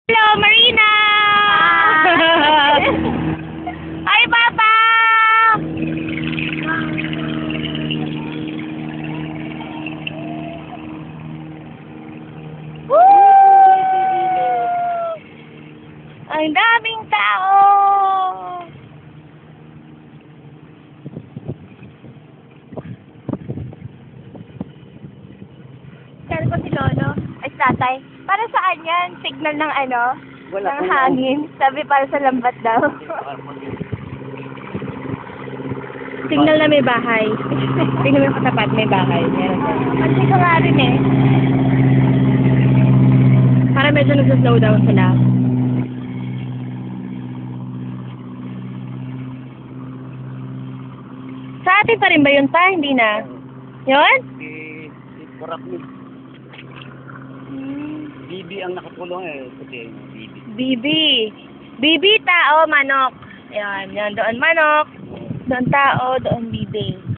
Hello, Marina! Hi, Papa! Woo! Ang daming tao! Kaya ko si Lolo, ay tatay. Para saan yan? Signal ng ano? Wala Ng po hangin. Sabi para sa lambat daw. Signal na may bahay. Tingnan mo katapat, may bahay. Meron daw. Kasi ko nga rin eh. Para medyo nag-slow down sila. Sa atin pa rin ba yun pa? Hindi na. Yun? Si Kurak ni Bibi ang nakapulong kasi Bibi. Bibi. Bibi, tao, manok. Yan, yan. Doon manok. Doon tao, doon bibi.